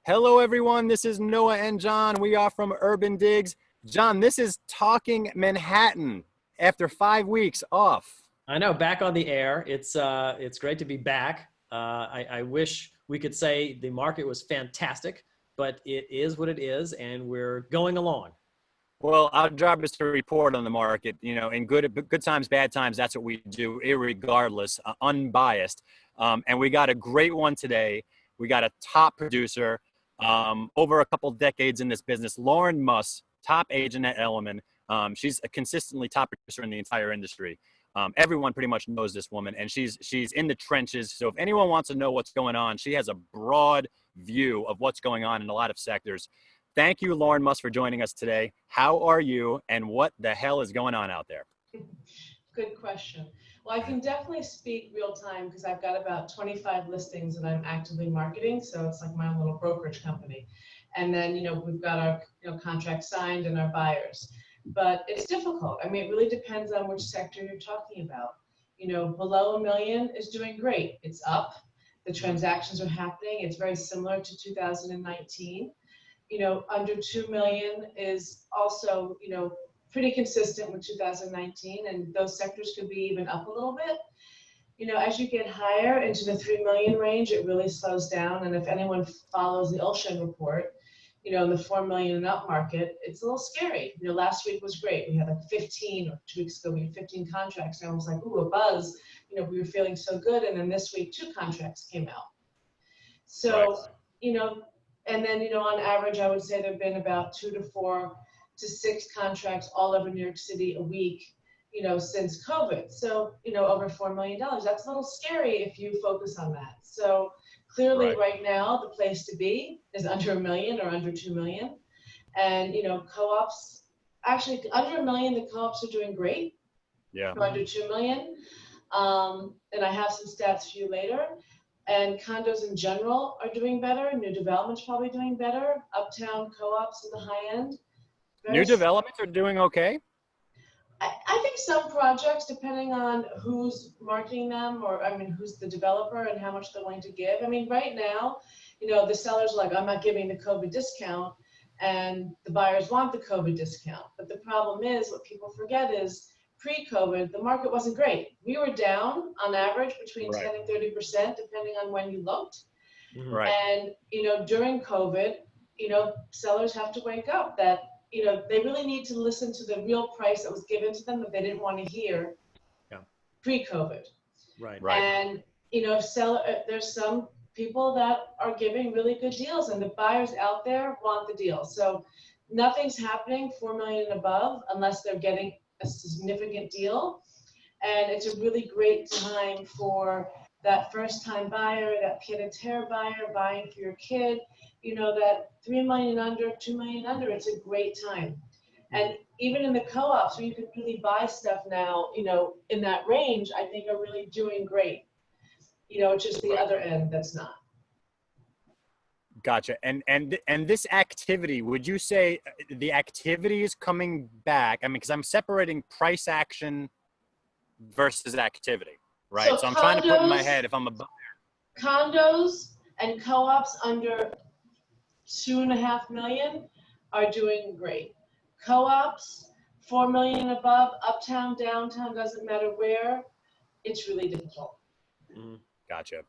Hello, everyone. This is Noah and John. We are from UrbanDigs. John, this is Talking Manhattan after 5 weeks off. I know, back on the air. It's great to be back. I wish we could say the market was fantastic, but it is what it is, and we're going along. Well, our job is to report on the market, in good times, bad times. That's what we do, irregardless, unbiased. And we got a great one today. We got a top producer, over a couple decades in this business, Lauren Muss, top agent at Elliman. She's a consistently top producer in the entire industry. Everyone pretty much knows this woman, and she's in the trenches. So if anyone wants to know what's going on, she has a broad view of what's going on in a lot of sectors. Thank you, Lauren Muss, for joining us today. How are you, and what the hell is going on out there? Good question. Well, I can definitely speak real time because I've got about 25 listings that I'm actively marketing. So it's like my own little brokerage company. And then, we've got our contract signed and our buyers. But it's difficult. I mean, it really depends on which sector you're talking about. Below $1 million is doing great. It's up. The transactions are happening. It's very similar to 2019. Under 2 million is also, pretty consistent with 2019, and those sectors could be even up a little bit. As you get higher into the 3 million range, it really slows down. And if anyone follows the Olshan report, in the 4 million and up market, it's a little scary. Last week was great. We had like 15, or 2 weeks ago, we had 15 contracts. And I was like, ooh, a buzz. We were feeling so good. And then this week, 2 contracts came out. So, right. And then, on average, I would say there have been about 2 to 4 to 6 contracts all over New York City a week, since COVID. So, over $4 million. That's a little scary if you focus on that. So clearly right now, the place to be is under $1 million or under 2 million. And, co-ops, actually under $1 million, the co-ops are doing great. Yeah. Or under 2 million. And I have some stats for you later. And condos in general are doing better. New development's probably doing better. Uptown co-ops in the high end. New developments are doing okay? I think some projects, depending on who's marketing them, or who's the developer and how much they're willing to give. Right now, the sellers are like, I'm not giving the COVID discount, and the buyers want the COVID discount. But the problem is, what people forget is, pre-COVID, the market wasn't great. We were down on average between 10 and 30%, depending on when you looked. Right. And, during COVID, sellers have to wake up that, they really need to listen to the real price that was given to them that they didn't want to hear pre-COVID. Right. And, there's some people that are giving really good deals, and the buyers out there want the deal. So nothing's happening 4 million and above unless they're getting a significant deal. And it's a really great time for that first-time buyer, that pied-à-terre buyer buying for your kid, that 3 million under, 2 million under. It's a great time. And even in the co-ops where you could really buy stuff now, in that range, I think are really doing great. It's just the other end that's not. Gotcha. And this activity, would you say the activity is coming back? Because I'm separating price action versus activity, right? So I'm trying to put in my head, if I'm a buyer. Condos and co-ops under 2.5 million are doing great. Co-ops, 4 million and above, uptown, downtown, doesn't matter where, it's really difficult. Gotcha.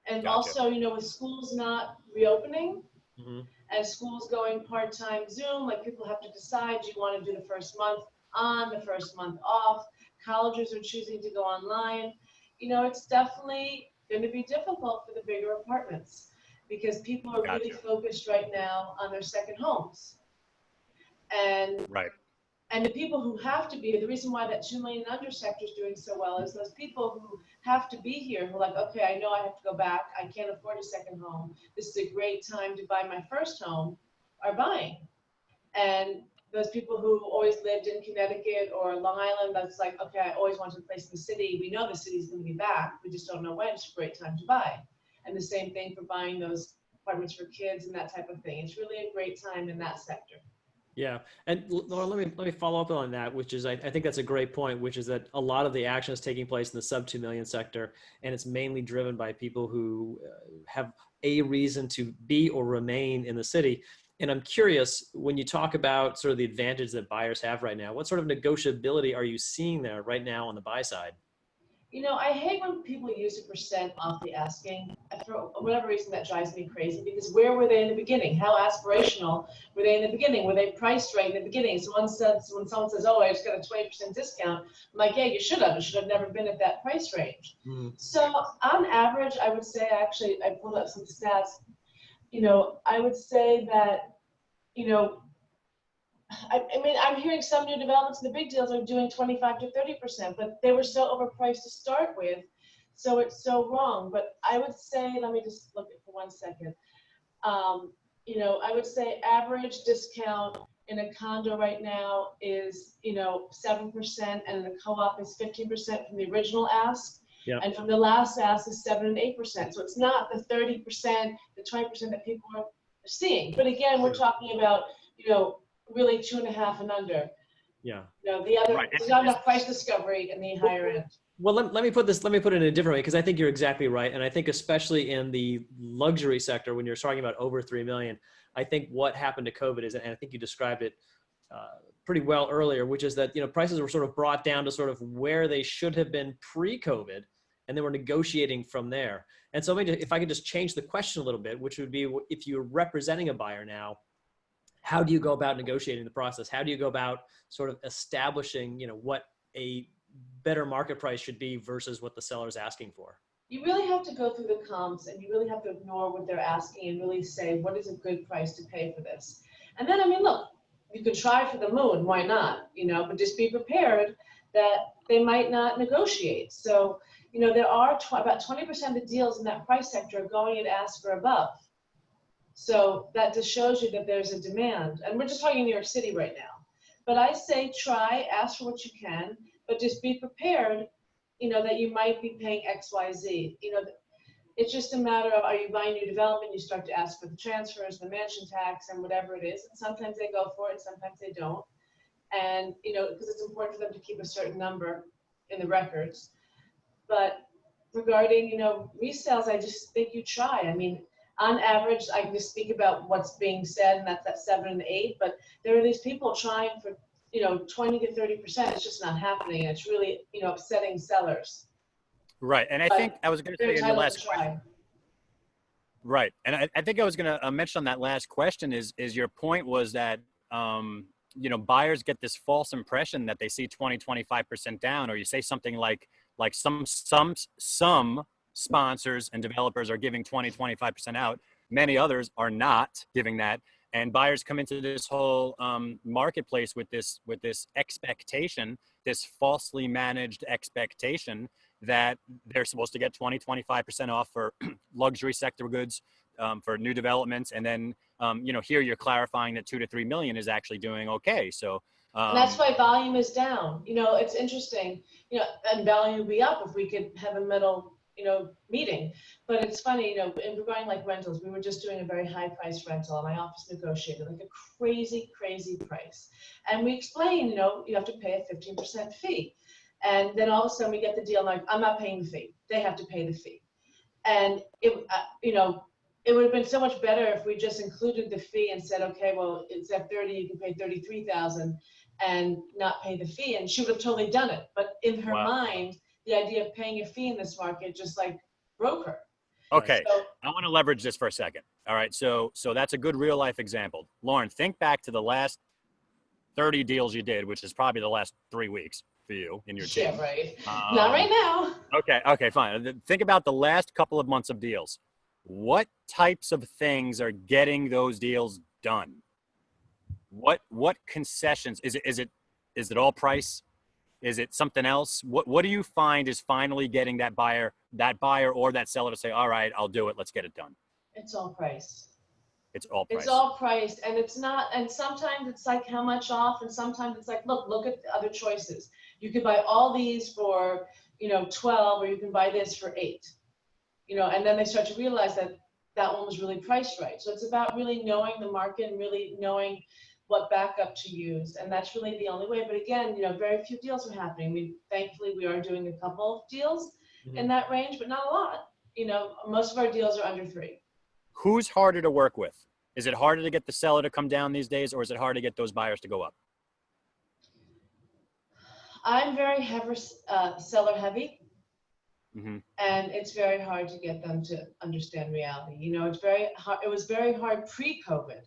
And also, with schools not reopening and schools going part-time Zoom, like people have to decide, do you want to do the first month on, the first month off? Colleges are choosing to go online. It's definitely going to be difficult for the bigger apartments because people are really focused right now on their second homes. And And the people who have to be, the reason why that 2 million under sector is doing so well is those people who have to be here, who are like, okay, I know I have to go back. I can't afford a second home. This is a great time to buy my first home, are buying. And those people who always lived in Connecticut or Long Island, that's like, okay, I always wanted a place in the city. We know the city's going to be back. We just don't know when. It's a great time to buy. And the same thing for buying those apartments for kids and that type of thing. It's really a great time in that sector. Yeah, and Laura, let me follow up on that, which is I think that's a great point, which is that a lot of the action is taking place in the sub 2 million sector, and it's mainly driven by people who have a reason to be or remain in the city. And I'm curious, when you talk about sort of the advantage that buyers have right now, what sort of negotiability are you seeing there right now on the buy side? I hate when people use a percent off the asking. For whatever reason, that drives me crazy because where were they in the beginning? How aspirational were they in the beginning? Were they priced right in the beginning? So when someone says, "Oh, I just got a 20% discount," I'm like, "Yeah, you should have. You should have never been at that price range." So on average, I would say, actually, I pulled up some stats. I would say that, you know, I mean, I'm hearing some new developments and the big deals are doing 25 to 30%, but they were so overpriced to start with. So it's so wrong. But I would say, let me just look at for 1 second. I would say average discount in a condo right now is, 7%, and in a co-op is 15% from the original ask. Yeah. And from the last ask is 7 and 8%. So it's not the 30%, the 20% that people are seeing. But again, we're talking about, really 2.5 and under. Yeah. The other, Right. there's not enough price discovery in the higher end. Well, let me put it in a different way, because I think you're exactly right. And I think especially in the luxury sector, when you're talking about over 3 million, I think what happened to COVID is, and I think you described it pretty well earlier, which is that, prices were sort of brought down to sort of where they should have been pre-COVID, and then we're negotiating from there. And so maybe if I could just change the question a little bit, which would be, if you're representing a buyer now, how do you go about negotiating the process? How do you go about sort of establishing, what a better market price should be versus what the seller is asking for? You really have to go through the comps, and you really have to ignore what they're asking and really say, what is a good price to pay for this? And then, I mean, look, you could try for the moon, why not? But just be prepared that they might not negotiate. So, there are about 20% of the deals in that price sector are going at ask or above. So that just shows you that there's a demand. And we're just talking in New York City right now. But I say try, ask for what you can, but just be prepared, that you might be paying X, Y, Z. It's just a matter of, are you buying new development? You start to ask for the transfers, the mansion tax, and whatever it is. And sometimes they go for it, sometimes they don't. And, because it's important for them to keep a certain number in the records. But regarding, resales, I just think you try. I mean, on average, I can just speak about what's being said, and that's that 7 and 8. But there are these people trying for, 20 to 30%. It's just not happening. It's really, upsetting sellers. Right. And I think I was going to say in your last question. Right. And I think I was going to mention on that last question is your point was that, buyers get this false impression that they see 20, 25% down, or you say something like some sponsors and developers are giving 20, 25% out. Many others are not giving that. And buyers come into this whole marketplace with this expectation, this falsely managed expectation that they're supposed to get 20, 25% off for luxury sector goods, for new developments. And then, here you're clarifying that 2 to 3 million is actually doing okay. So and that's why volume is down. It's interesting, and volume would be up if we could have a middle, meeting. But it's funny, in regarding like rentals, we were just doing a very high price rental, and my office negotiated like a crazy, crazy price. And we explained, you have to pay a 15% fee. And then all of a sudden we get the deal, like, I'm not paying the fee. They have to pay the fee. And it would have been so much better if we just included the fee and said, okay, well, it's at 30, you can pay 33,000 and not pay the fee. And she would have totally done it. But in her mind, the idea of paying a fee in this market just like broke her. Okay, so, I want to leverage this for a second. All right, so that's a good real life example. Lauren, think back to the last 30 deals you did, which is probably the last 3 weeks for you and your team. Yeah, right. Not right now. Okay, fine. Think about the last couple of months of deals. What types of things are getting those deals done? What concessions? Is it all price? Is it something else? What do you find is finally getting that buyer or that seller to say, all right, I'll do it. Let's get it done. It's all price. It's all price. It's all priced, and it's not, and sometimes it's like how much off, and sometimes it's like, look at the other choices. You could buy all these for, 12, or you can buy this for 8. And then they start to realize that one was really priced right. So it's about really knowing the market and really knowing what backup to use. And that's really the only way. But again, very few deals are happening. Thankfully, we are doing a couple of deals in that range, but not a lot. Most of our deals are under 3. Who's harder to work with? Is it harder to get the seller to come down these days, or is it hard to get those buyers to go up? I'm very seller heavy. Mm-hmm. And it's very hard to get them to understand reality. It's very hard. It was very hard pre-COVID.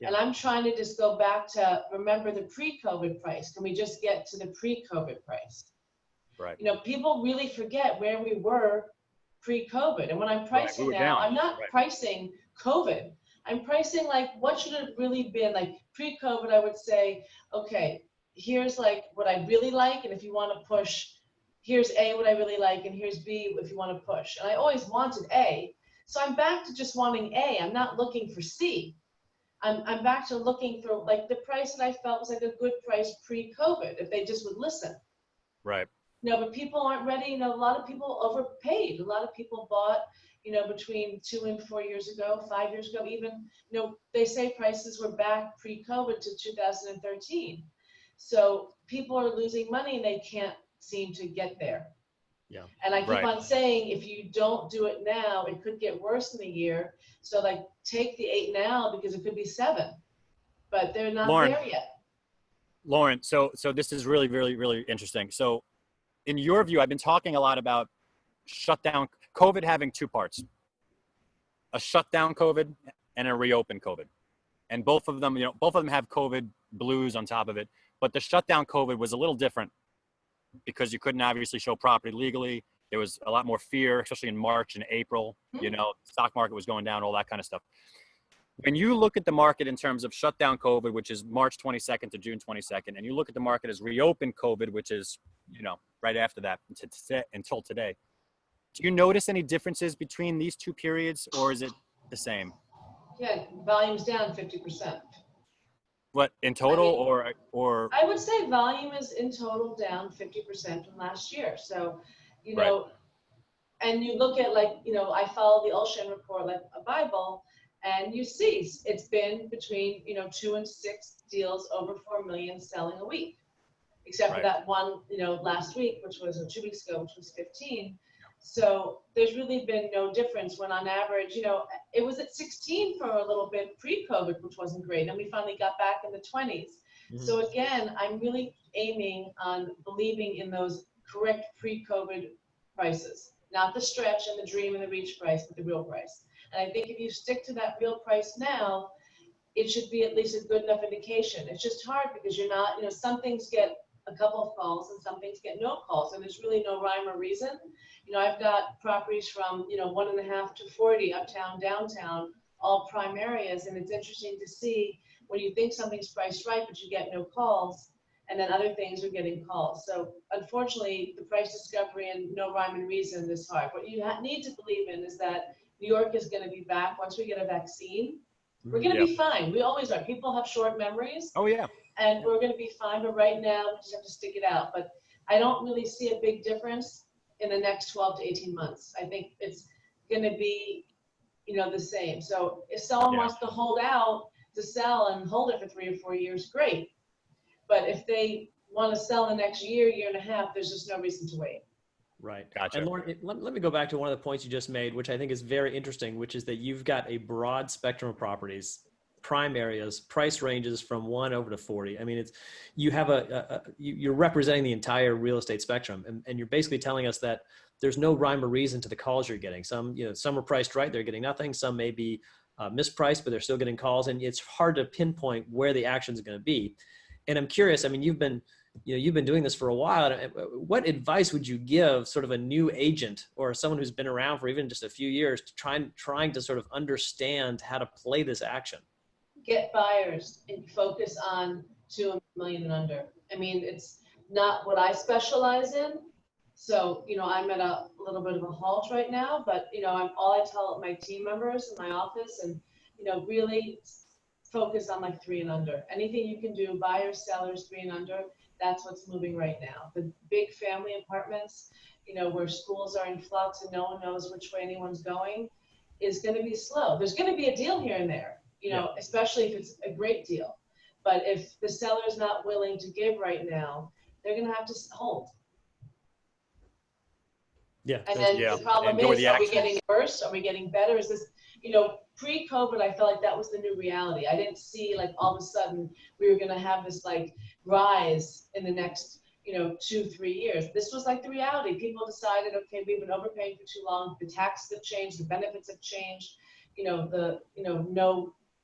Yeah. And I'm trying to just go back to remember the pre-COVID price. Can we just get to the pre-COVID price? Right. People really forget where we were pre-COVID. And when I'm pricing now, I'm not pricing COVID. I'm pricing like what should it really been? Like pre-COVID, I would say, okay, here's like what I really like. And if you want to push, here's A, what I really like, and here's B, if you want to push. And I always wanted A. So I'm back to just wanting A. I'm not looking for C. I'm back to looking for like the price that I felt was like a good price pre-COVID, if they just would listen. Right. But people aren't ready. A lot of people overpaid. A lot of people bought, between 2 and 4 years ago, 5 years ago, even, they say prices were back pre-COVID to 2013. So people are losing money and they can't seem to get there. Yeah. And I keep on saying, if you don't do it now, it could get worse in a year. So like take the 8 now because it could be 7, but they're not there yet. Lauren, so this is really, really, really interesting. So in your view, I've been talking a lot about shutdown, COVID having 2 parts, a shutdown COVID and a reopen COVID. And both of them have COVID blues on top of it, but the shutdown COVID was a little different because you couldn't obviously show property legally. There was a lot more fear, especially in March and April, stock market was going down, all that kind of stuff. When you look at the market in terms of shutdown COVID, which is March 22nd to June 22nd, and you look at the market as reopen COVID, which is, right after that until today, do you notice any differences between these 2 periods, or is it the same? Yeah, volume's down 50%. What, in total, or? I would say volume is in total down 50% from last year. So, and you look at I follow the Olshan report like a Bible, and you see it's been between 2 and 6 deals over 4 million selling a week, except for that one last week, which was 2 weeks ago, which was 15. So there's really been no difference when on average, it was at 16 for a little bit pre-COVID, which wasn't great. And we finally got back in the 20s. Mm-hmm. So again, I'm really aiming on believing in those correct pre-COVID prices, not the stretch and the dream and the reach price, but the real price. And I think if you stick to that real price now, it should be at least a good enough indication. It's just hard because you're not, some things get a couple of calls and some things get no calls, and there's really no rhyme or reason. I've got properties from 1.5 to 40 uptown, downtown, all prime areas, and it's interesting to see when you think something's priced right, but you get no calls, and then other things are getting calls. So unfortunately, the price discovery and no rhyme and reason is hard. What you need to believe in is that New York is going to be back once we get a vaccine. We're going to be fine. We always are. People have short memories. Oh yeah. And we're going to be fine, but right now we just have to stick it out. But I don't really see a big difference in the next 12 to 18 months. I think it's going to be, the same. So if someone wants to hold out to sell and hold it for 3 or 4 years, great. But if they want to sell the next year, year and a half, there's just no reason to wait. Right. Gotcha. And Lauren, let me go back to one of the points you just made, which I think is very interesting, which is that you've got a broad spectrum of properties, prime areas, price ranges from 1 over to 40. I mean, you have you're representing the entire real estate spectrum, and you're basically telling us that there's no rhyme or reason to the calls you're getting. Some are priced right, they're getting nothing. Some may be mispriced, but they're still getting calls, and it's hard to pinpoint where the action is going to be. And I'm curious. I mean, you've been doing this for a while. What advice would you give sort of a new agent or someone who's been around for even just a few years to trying to sort of understand how to play this action? Get buyers and focus on 2 million and under. I mean, it's not what I specialize in. So, I'm at a little bit of a halt right now, but, all I tell my team members in my office and, really focus on like 3 and under. Anything you can do, buyers, sellers, 3 and under, that's what's moving right now. The big family apartments, where schools are in flux and no one knows which way anyone's going, is going to be slow. There's going to be a deal here and there, especially if it's a great deal. But if the seller's not willing to give right now, they're going to have to hold. Yeah. And then Yeah. the problem Enjoy is, the are we action. getting worse? Are we getting better? Is this, pre-COVID, I felt like that was the new reality. I didn't see like all of a sudden we were going to have this like rise in the next, 2-3 years. This was like the reality. People decided, okay, we've been overpaying for too long. The taxes have changed. The benefits have changed.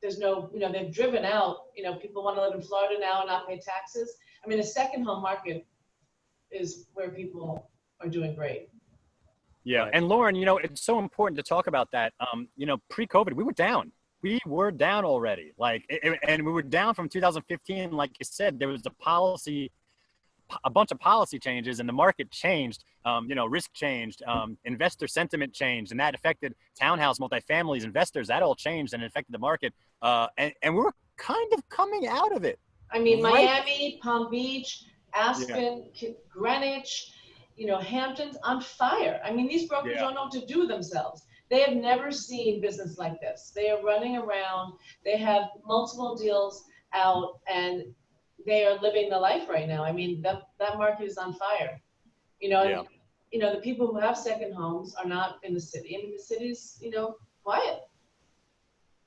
There's no, they've driven out, people want to live in Florida now and not pay taxes. I mean, the second home market is where people are doing great. Yeah. Right. And Lauren, it's so important to talk about that. Pre-COVID, we were down. We were down already. And we were down from 2015. Like you said, there was a bunch of policy changes, and the market changed. Risk changed, investor sentiment changed, and that affected townhouse, multifamilies, investors. That all changed and it affected the market. And we were kind of coming out of it. I mean, Right. Miami, Palm Beach, Aspen, Greenwich, Hampton's on fire. I mean, these brokers don't know what to do with themselves. They have never seen business like this. They are running around. They have multiple deals out, and they are living the life right now. I mean, that market is on fire. And, the people who have second homes are not in the city. I mean, the city's, quiet.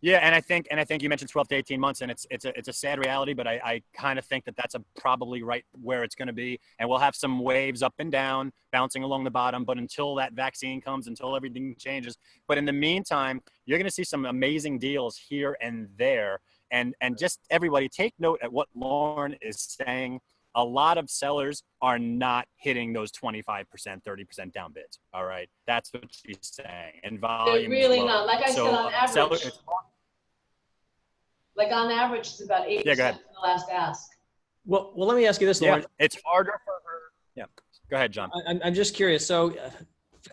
Yeah, and I think you mentioned 12 to 18 months, and it's a sad reality, but I kind of think that that's probably right where it's going to be, and we'll have some waves up and down, bouncing along the bottom. But until that vaccine comes, until everything changes, but in the meantime, you're going to see some amazing deals here and there, and just everybody take note at what Lauren is saying. A lot of sellers are not hitting those 25%, 30% down bids. All right, that's what she's saying, and volume. They're really not. Like I said, on average. Like on average, it's about 80% for the last ask. Well, let me ask you this, Lauren. Yeah, it's harder for her. Yeah, go ahead, John. I'm just curious. So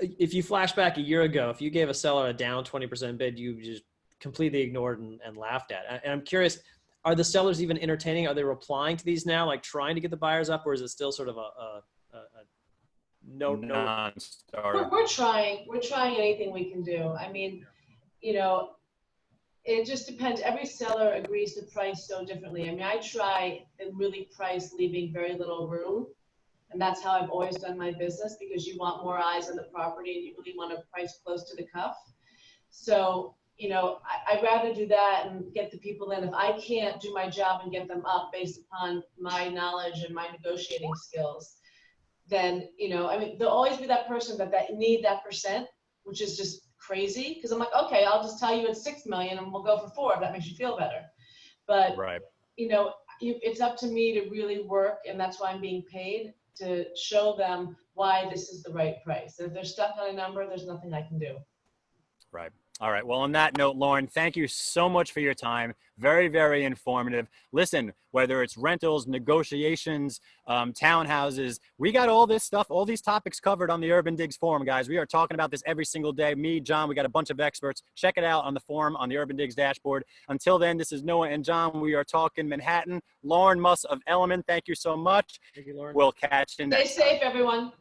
if you flash back a year ago, if you gave a seller a down 20% bid, you just completely ignored and laughed at. And I'm curious, are the sellers even entertaining? Are they replying to these now, like trying to get the buyers up, or is it still sort of a no? Non-starter. We're trying anything we can do. I mean, it just depends. Every seller agrees to price so differently. I mean, I try and really price leaving very little room. And that's how I've always done my business, because you want more eyes on the property and you really want to price close to the cuff. So, I'd rather do that and get the people in. If I can't do my job and get them up based upon my knowledge and my negotiating skills, then, there'll always be that person that need that percent, which is just crazy, because I'm like, okay, I'll just tell you it's 6 million and we'll go for 4 if that makes you feel better. But right. It's up to me to really work, and that's why I'm being paid, to show them why this is the right price. And if they're stuck on a number, there's nothing I can do. Right. All right. Well, on that note, Lauren, thank you so much for your time. Very, very informative. Listen, whether it's rentals, negotiations, townhouses, we got all this stuff, all these topics covered on the UrbanDigs forum, guys. We are talking about this every single day. Me, John, we got a bunch of experts. Check it out on the forum on the UrbanDigs dashboard. Until then, this is Noah and John. We are talking Manhattan. Lauren Muss of Elliman, thank you so much. Thank you, Lauren. We'll catch you next time. Stay safe, everyone.